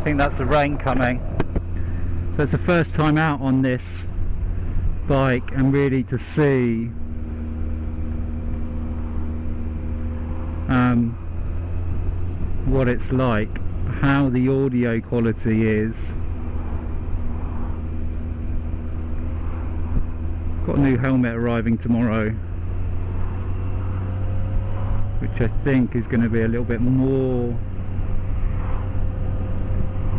think that's the rain coming. So it's the first time out on this bike, and really to see what it's like, how the audio quality is. Got a new helmet arriving tomorrow, which I think is going to be a little bit more,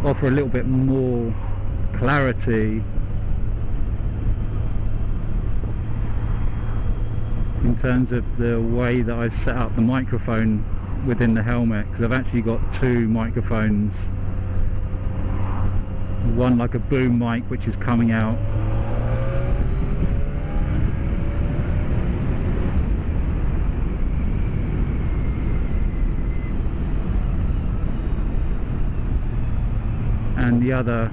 offer a little bit more clarity in terms of the way that I've set up the microphone within the helmet, because I've actually got two microphones, one like a boom mic which is coming out, and the other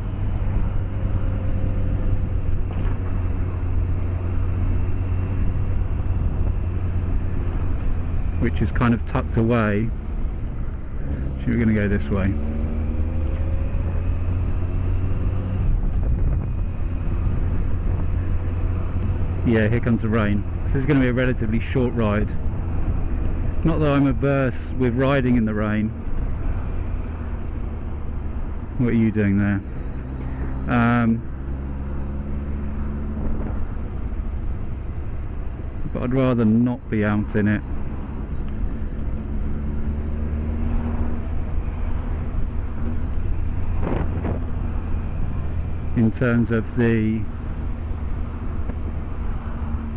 which is kind of tucked away. So we're going to go this way. Yeah, here comes the rain. So it's going to be a relatively short ride. Not that I'm averse with riding in the rain. What are you doing there? But I'd rather not be out in it. In terms of the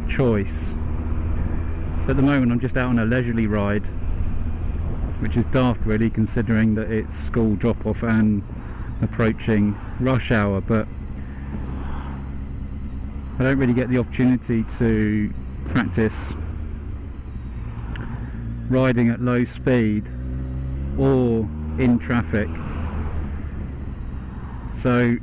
choice. So at the moment I'm just out on a leisurely ride, which is daft really, considering that it's school drop-off and approaching rush hour, but I don't really get the opportunity to practice riding at low speed or in traffic. So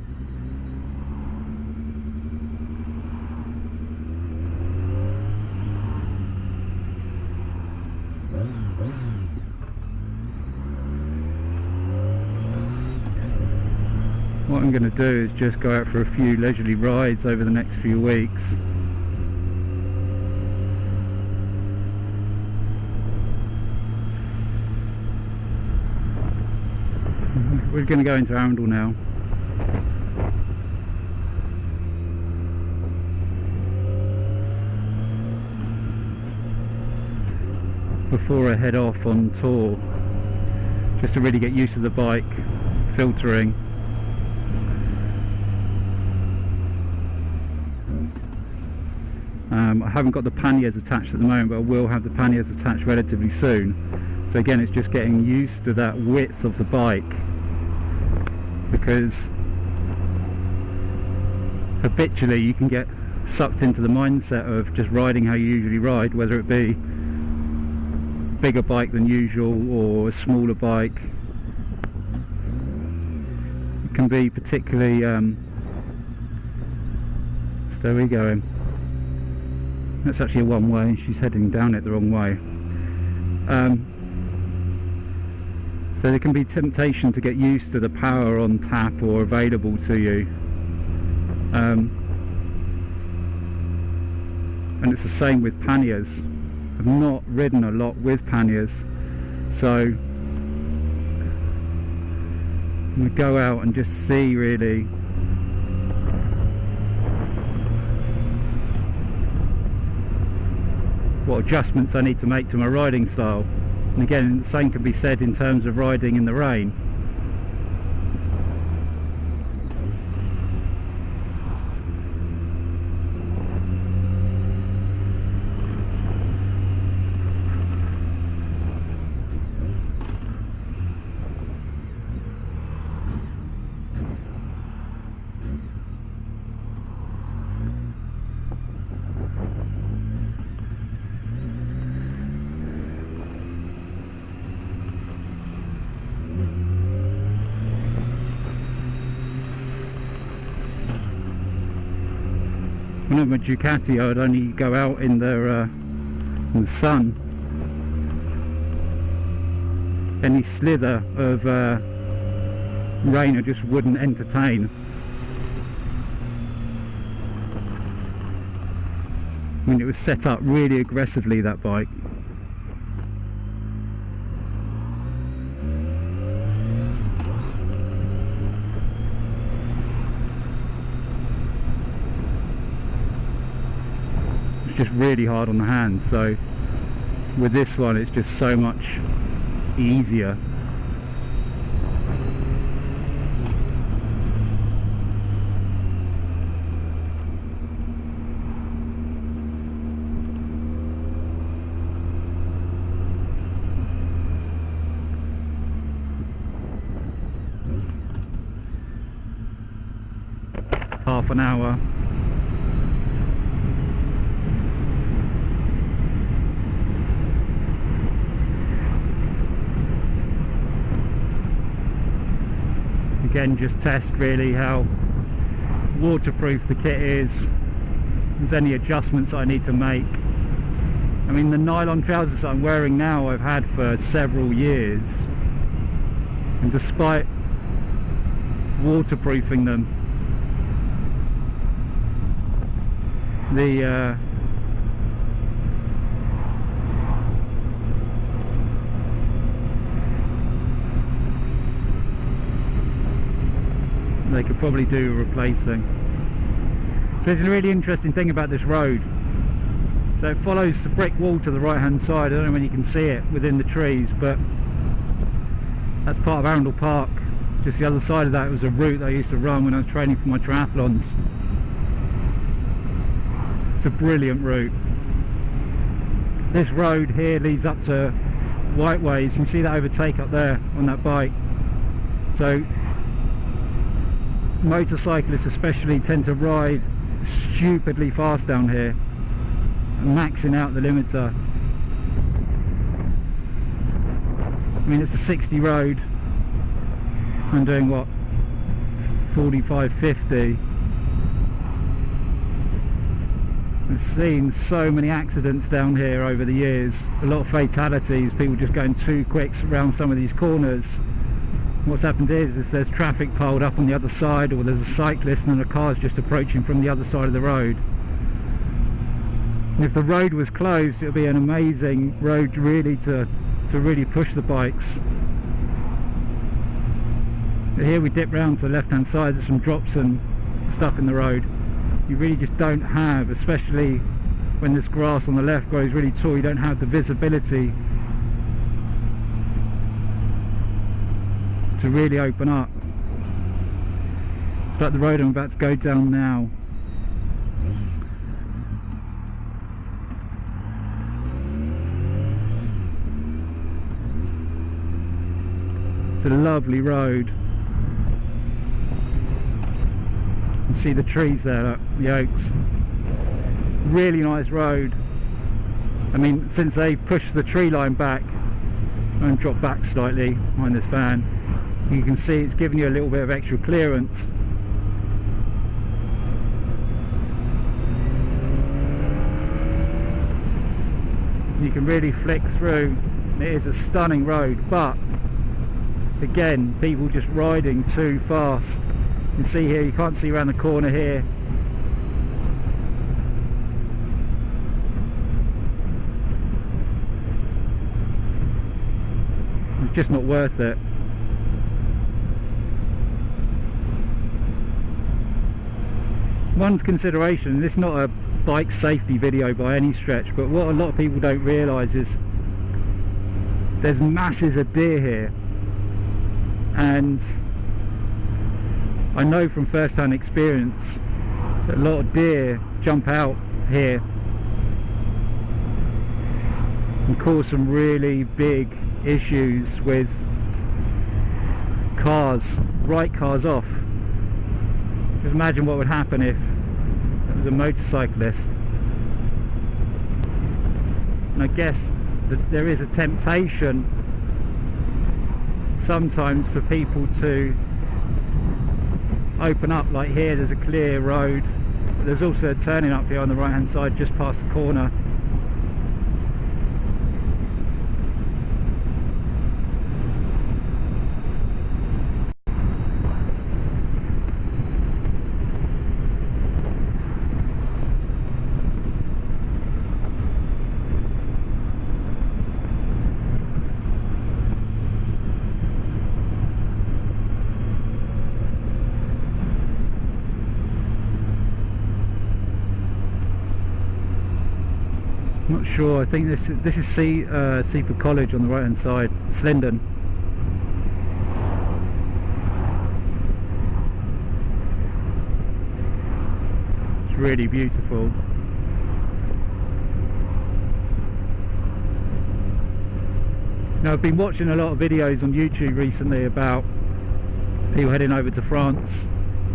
what I'm going to do is just go out for a few leisurely rides over the next few weeks. We're going to go into Arundel now. Before I head off on tour, just to really get used to the bike, filtering. I haven't got the panniers attached at the moment, but I will have the panniers attached relatively soon. So again, it's just getting used to that width of the bike, because habitually you can get sucked into the mindset of just riding how you usually ride, whether it be a bigger bike than usual or a smaller bike. It can be particularly so there we go. That's actually a one way, she's heading down it the wrong way. So there can be temptation to get used to the power on tap or available to you. And it's the same with panniers. I've not ridden a lot with panniers, so I'm going to go out and just see really what adjustments I need to make to my riding style. And again, the same can be said in terms of riding in the rain. When I'm a Ducati, I would only go out in the sun. Any slither of Rainer just wouldn't entertain. I mean, it was set up really aggressively, that bike. It's just really hard on the hands, so with this one it's just so much easier. Half an hour. Again, just test really how waterproof the kit is. If there's any adjustments I need to make. I mean, the nylon trousers that I'm wearing now I've had for several years, and despite waterproofing them, they could probably do replacing. So there's a really interesting thing about this road. So it follows the brick wall to the right hand side. I don't know when you can see it within the trees, but that's part of Arundel Park. Just the other side of that was a route that I used to run when I was training for my triathlons. It's a brilliant route. This road here leads up to Whiteways. You can see that overtake up there on that bike. So motorcyclists especially tend to ride stupidly fast down here, maxing out the limiter. I mean, it's a 60 road. I'm doing what, 45, 50. I've seen so many accidents down here over the years, a lot of fatalities, people just going too quick around some of these corners. What's happened is there's traffic piled up on the other side, or there's a cyclist and a car's just approaching from the other side of the road. And if the road was closed, it would be an amazing road really to really push the bikes. But here we dip round to the left hand side, there's some drops and stuff in the road. You really just don't have, especially when this grass on the left grows really tall, you don't have the visibility to really open up. It's like the road I'm about to go down now. It's a lovely road. You can see the trees there, look, the oaks. Really nice road. I mean, since they've pushed the tree line back and dropped back slightly behind this van, you can see it's giving you a little bit of extra clearance. You can really flick through. It is a stunning road, but again, people just riding too fast. You can see here, you can't see around the corner here. It's just not worth it. One's consideration, this is not a bike safety video by any stretch, but what a lot of people don't realise is there's masses of deer here, and I know from first-hand experience that a lot of deer jump out here and cause some really big issues with cars, write cars off. Just imagine what would happen if it was a motorcyclist. And I guess that there is a temptation sometimes for people to open up, like here there's a clear road, but there's also a turning up here on the right hand side just past the corner. Not sure. I think this is Seaford College on the right hand side, Slindon. It's really beautiful. Now, I've been watching a lot of videos on YouTube recently about people heading over to France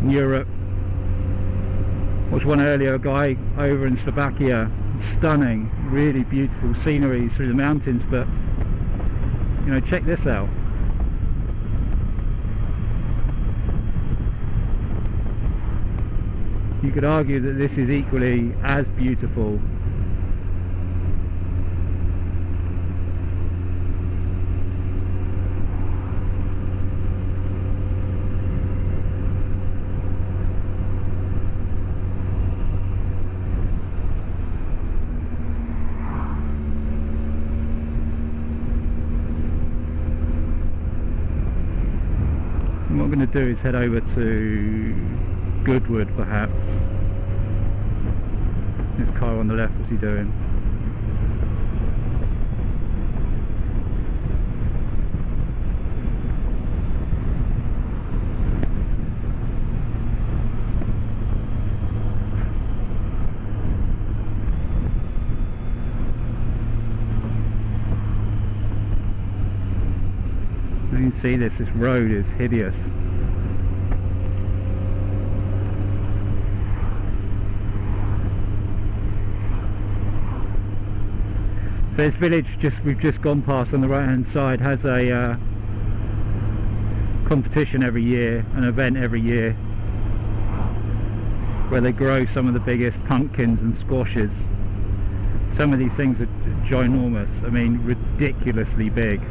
and Europe. Watched one earlier, a guy over in Slovakia. Stunning, really beautiful scenery through the mountains, but you know, check this out. You could argue that this is equally as beautiful. What I'm going to do is head over to Goodwood, perhaps. This car on the left, what's he doing? You can see this road is hideous. So this village we've just gone past on the right hand side has a competition every year, an event every year, where they grow some of the biggest pumpkins and squashes. Some of these things are ginormous, I mean ridiculously big.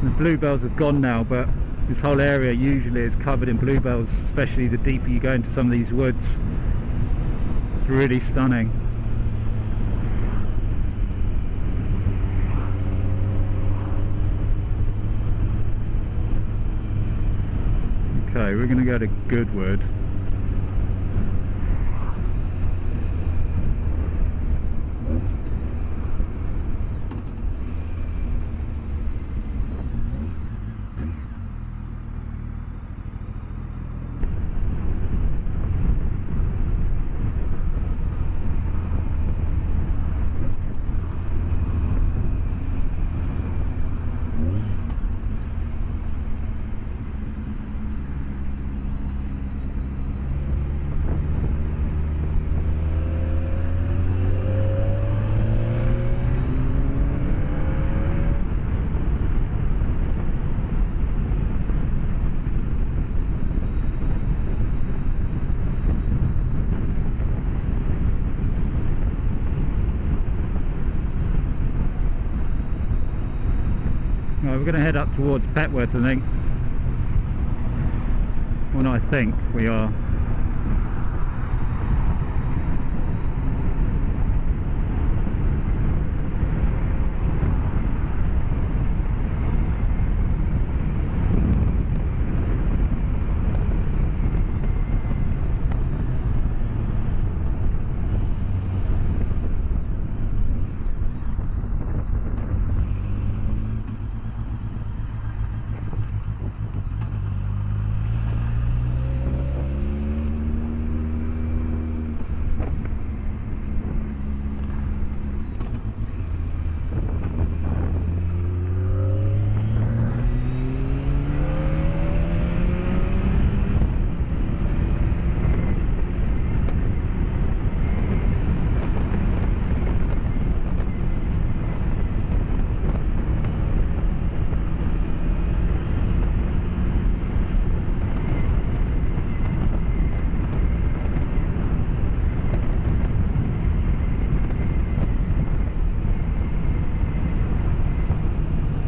The bluebells have gone now, but this whole area usually is covered in bluebells, especially the deeper you go into some of these woods. It's really stunning. Okay, we're going to go to Goodwood. We're going to head up towards Petworth, I think. Well, no, I think we are.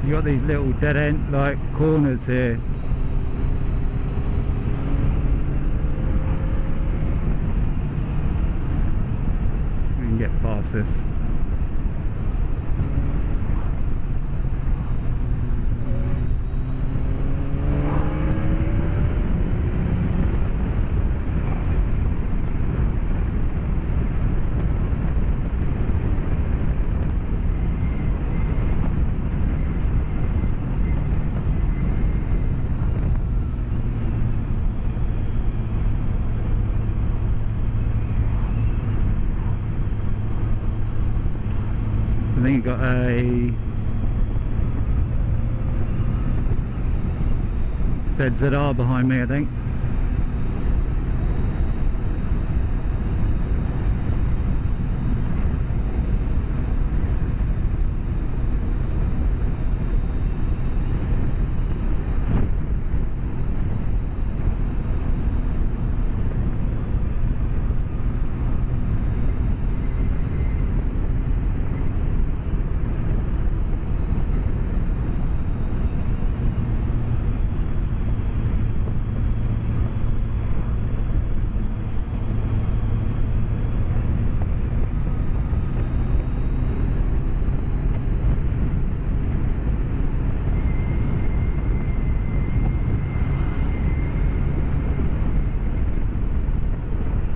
You got these little dead end like corners here. We can get past this. a ZZR behind me, I think.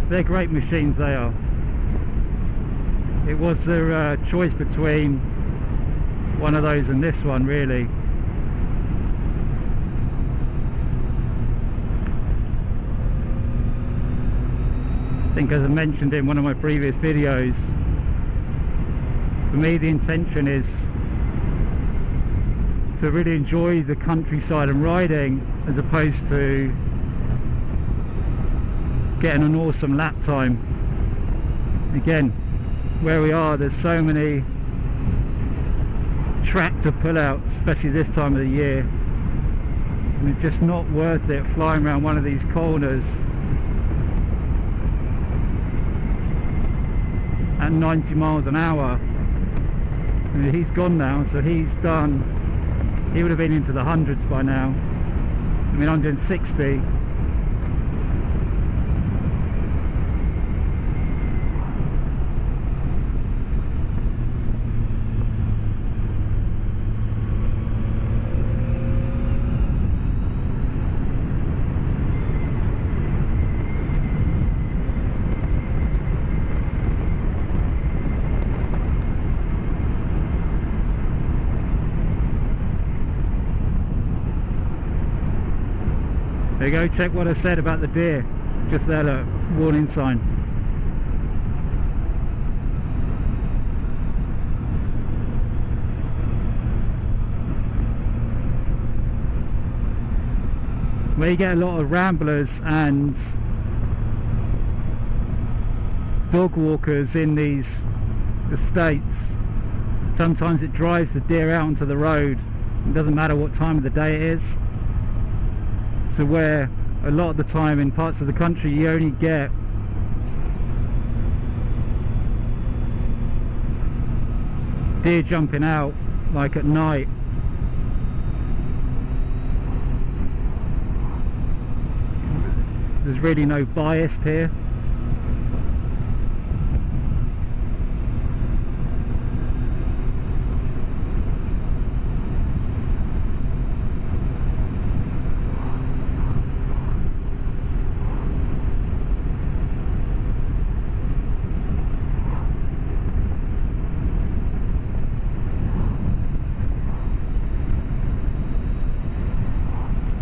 They're great machines, they are. It was their choice between one of those and this one, really. I think, as I mentioned in one of my previous videos, for me the intention is to really enjoy the countryside and riding, as opposed to getting an awesome lap time. Again, where we are, there's so many tractor pullouts, especially this time of the year, and it's just not worth it flying around one of these corners at 90 miles an hour. And he's gone now, so he's done, he would have been into the hundreds by now. I mean, I'm doing 60. There you go, check what I said about the deer. Just there, look, warning sign. Where you get a lot of ramblers and dog walkers in these estates, sometimes it drives the deer out onto the road. It doesn't matter what time of the day it is. So where a lot of the time in parts of the country you only get deer jumping out like at night, there's really no bias here.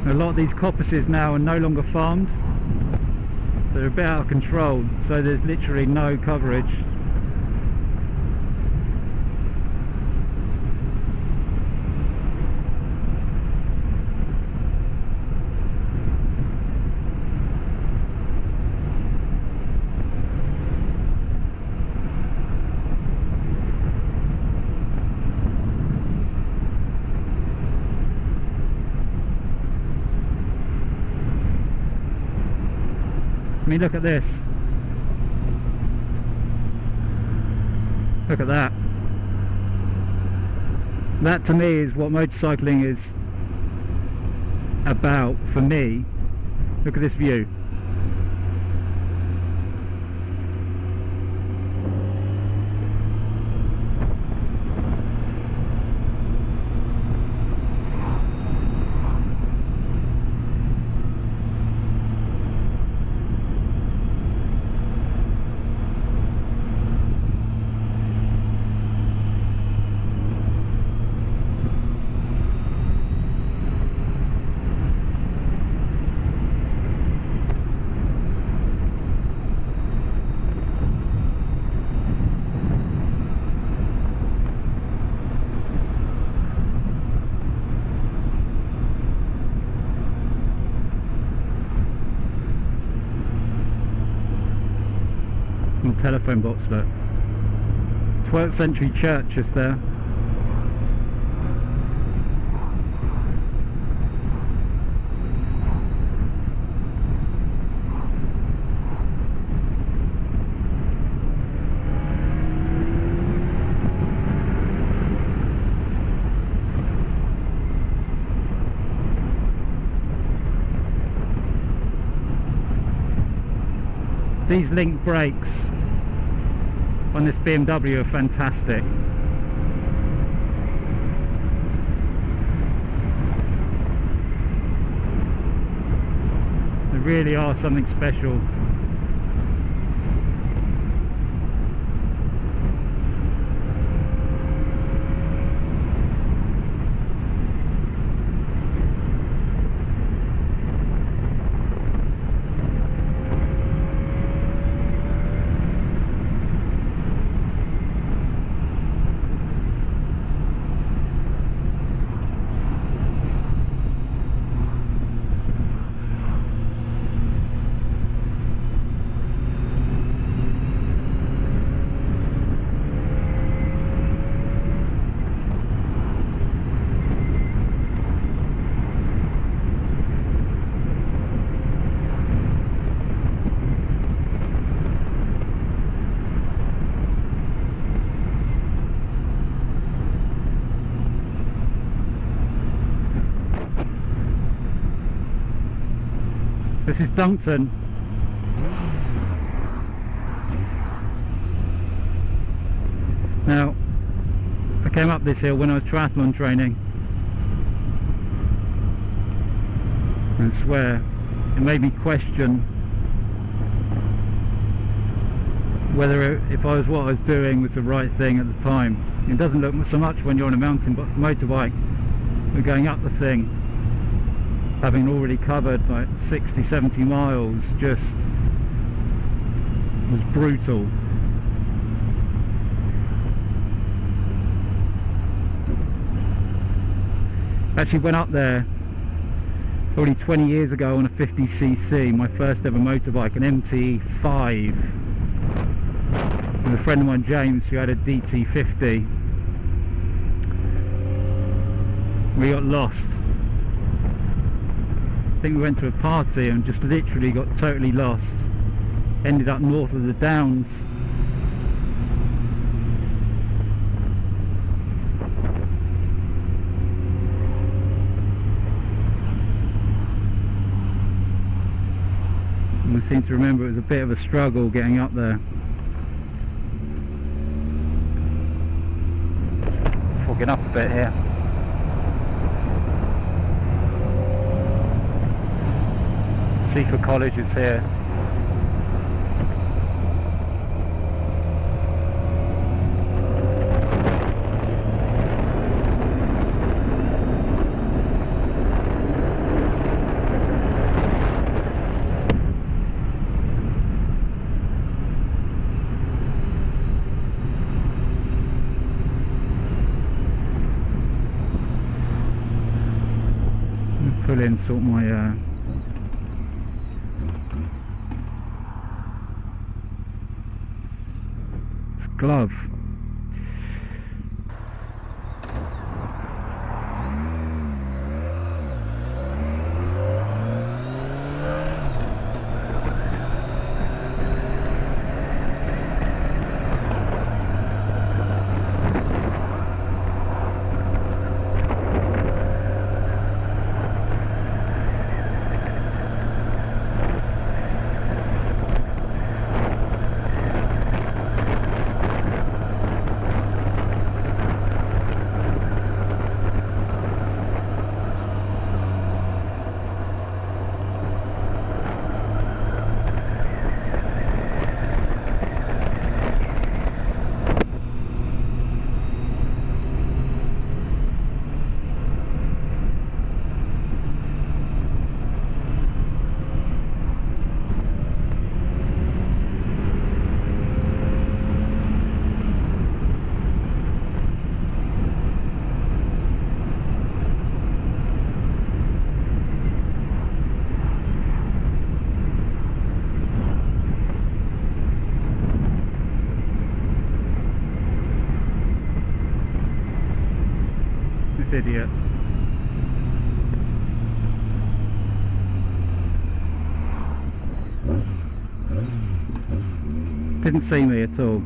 A lot of these coppices now are no longer farmed. They're a bit out of control, so there's literally no coverage. I mean, look at this. Look at that. That to me is what motorcycling is about for me. Look at this view. telephone box, look. 12th century church just there. These link brakes on this BMW are fantastic. They really are something special. This is Dunkton. Now, I came up this hill when I was triathlon training, and I swear it made me question whether if I was what I was doing was the right thing at the time. It doesn't look so much when you're on a mountain motorbike. We're going up the thing, having already covered like 60-70 miles, just was brutal. Actually went up there probably 20 years ago on a 50cc, my first ever motorbike, an MT5, with a friend of mine, James, who had a DT50. We got lost. I think we went to a party and just literally got totally lost. Ended up north of the Downs. And I seem to remember it was a bit of a struggle getting up there. Fogging up a bit here. Seaford College is here. Pull in, sort my glove. this idiot. Didn't see me at all.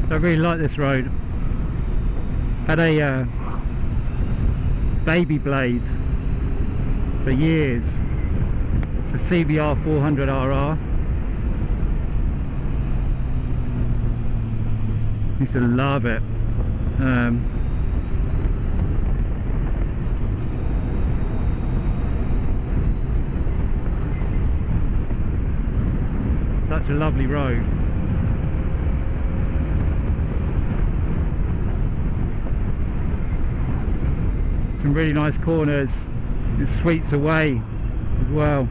I really like this road. Had a baby blade for years. It's a CBR 400RR. Used to love it. Such a lovely road. Some really nice corners. It sweeps away as well.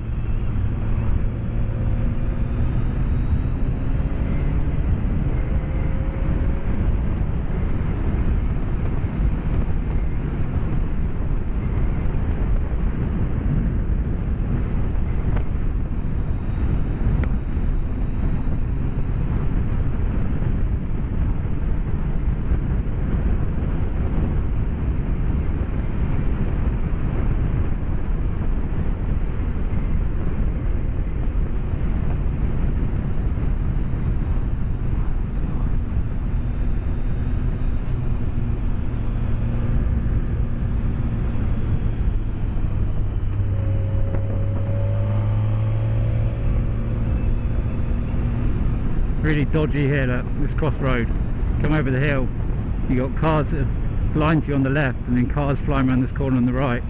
Really dodgy here, look, this crossroad. Come over the hill, you got cars that are blind to you on the left and then cars flying around this corner on the right.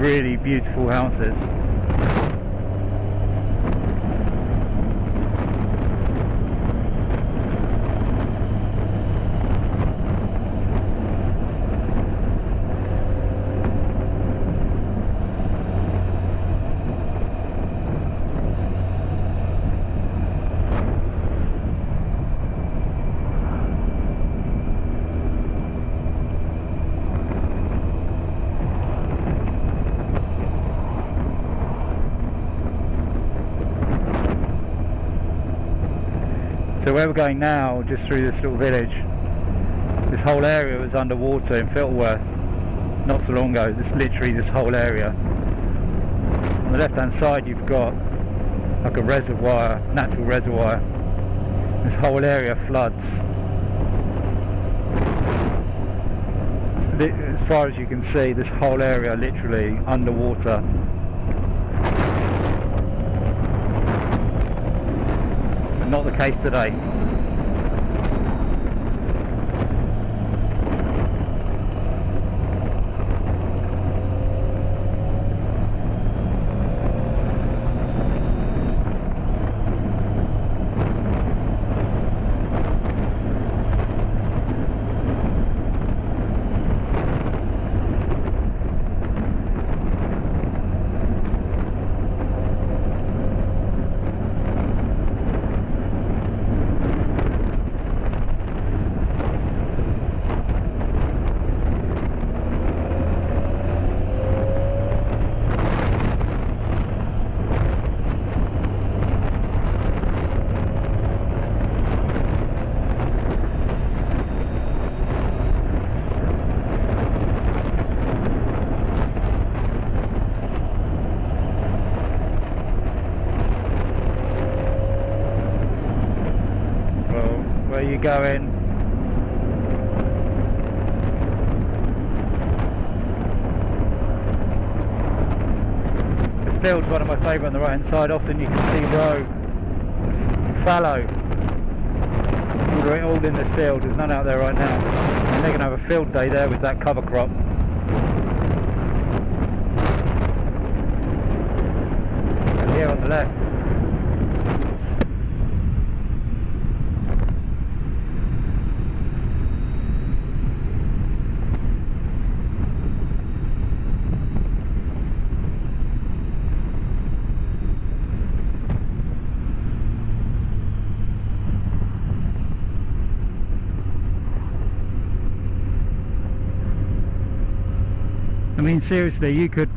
some really beautiful houses. So where we're going now, just through this little village, this whole area was underwater in Fittleworth not so long ago. This literally this whole area. On the left hand side you've got like a reservoir, natural reservoir. This whole area floods. As far as you can see, this whole area literally underwater. Not the case today. Going. This field's one of my favourite on the right hand side. Often you can see roe, fallow, all in this field. There's none out there right now, and they're going to have a field day there with that cover crop. And here on the left, I mean, seriously, you could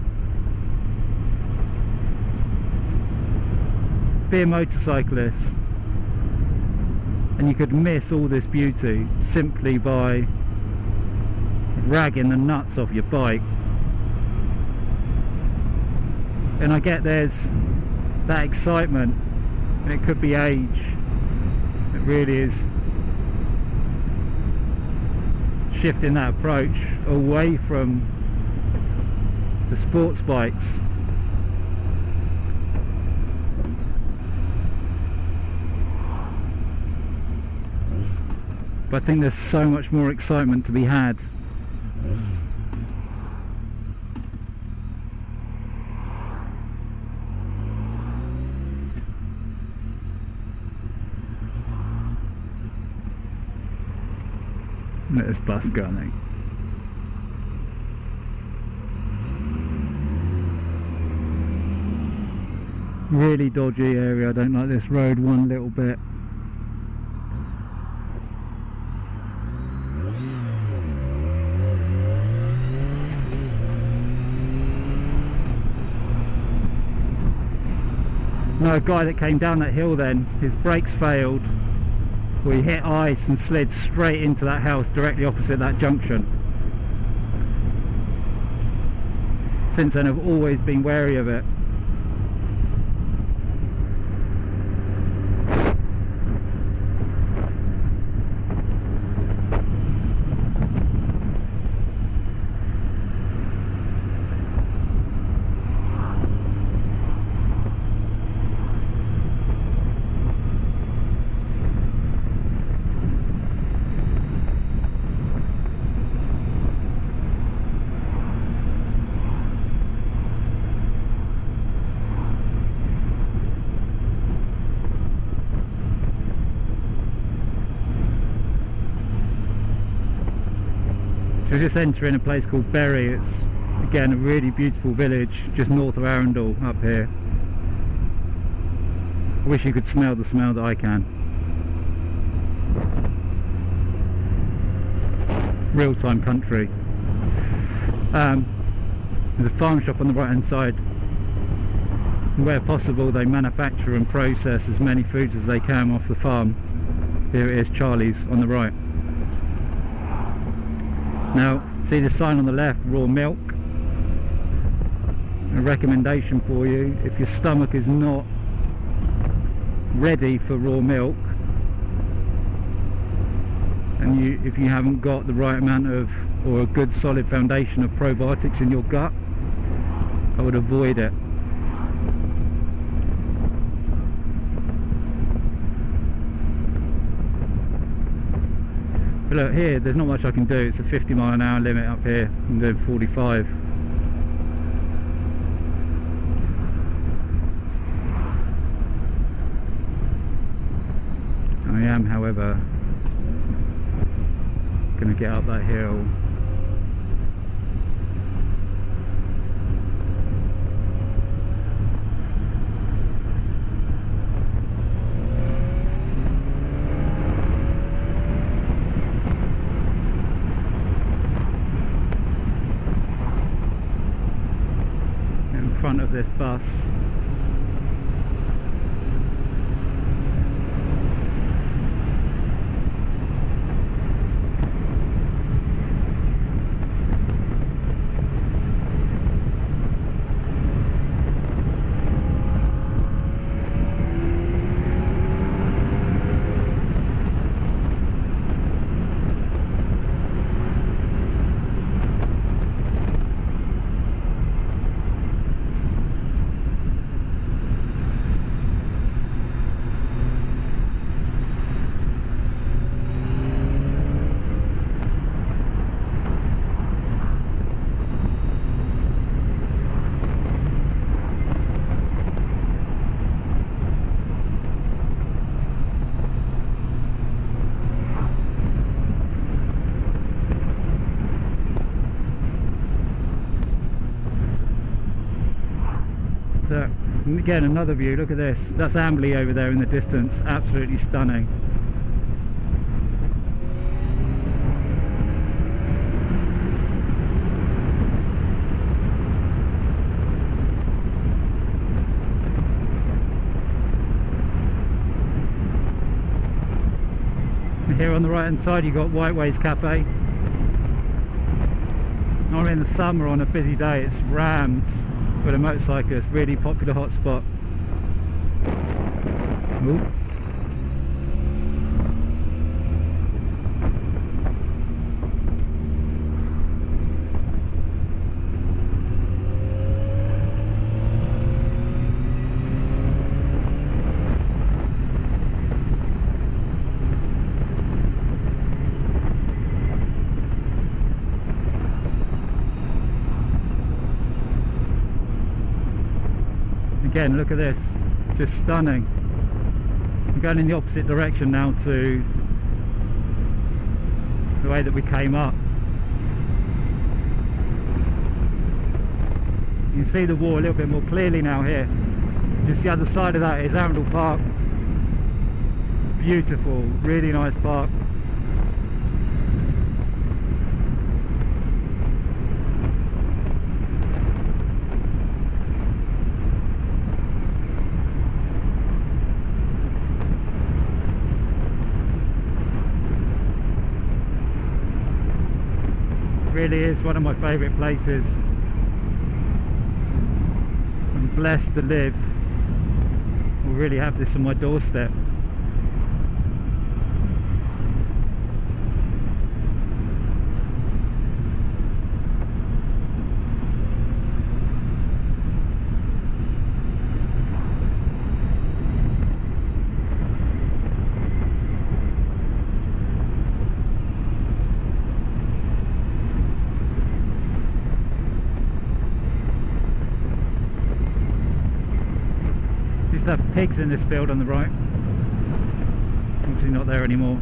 be a motorcyclist and you could miss all this beauty simply by ragging the nuts off your bike. And I get there's that excitement, and it could be age. It really is shifting that approach away from the sports bikes. But I think there's so much more excitement to be had. Let this bus go, I think. Really dodgy area. I don't like this road one little bit. No, a guy that came down that hill then, his brakes failed. We hit ice and slid straight into that house directly opposite that junction. Since then I've always been wary of it. We're just entering a place called Bury. It's again a really beautiful village just north of Arundel up here. I wish you could smell the smell that I can. Real-time country. There's a farm shop on the right hand side. Where possible they manufacture and process as many foods as they can off the farm. Here it is, Charlie's on the right. Now see the sign on the left, raw milk. A recommendation for you, if your stomach is not ready for raw milk, and if you haven't got the right amount of, or a good solid foundation of probiotics in your gut, I would avoid it. But look here, there's not much I can do. It's a 50-mile-an-hour limit up here. I'm doing 45. I am, however, going to get up that hill. In front of this bus. Again, another view. Look at this. That's Amberley over there in the distance. Absolutely stunning. And here on the right hand side you've got Whiteways Cafe. Normally in the summer on a busy day it's rammed with a motorcyclist, really popular hotspot. Ooh. Again, look at this, just stunning. I'm going in the opposite direction now to the way that we came up. You can see the wall a little bit more clearly now here. Just the other side of that is Arundel Park. Beautiful, really nice park. Really is one of my favourite places. I'm blessed to live or really have this on my doorstep. Have pigs in this field on the right, obviously not there anymore.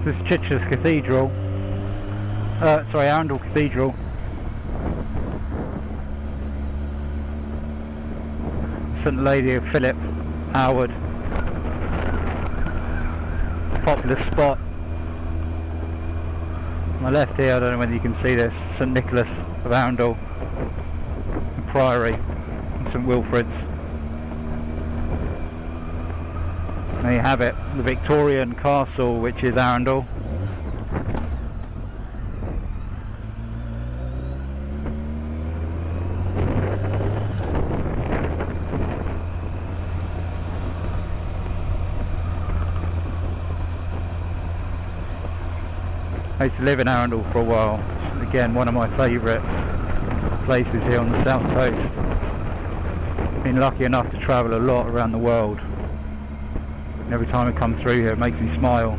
This is Chichester's Cathedral. Sorry, Arundel Cathedral. St Lady of Philip Howard. Popular spot. On my left here, I don't know whether you can see this, St Nicholas of Arundel, the Priory, and St Wilfrid's. There you have it, the Victorian Castle, which is Arundel. I used to live in Arundel for a while. Again, one of my favourite places here on the south coast. Been lucky enough to travel a lot around the world. And every time I come through here it makes me smile.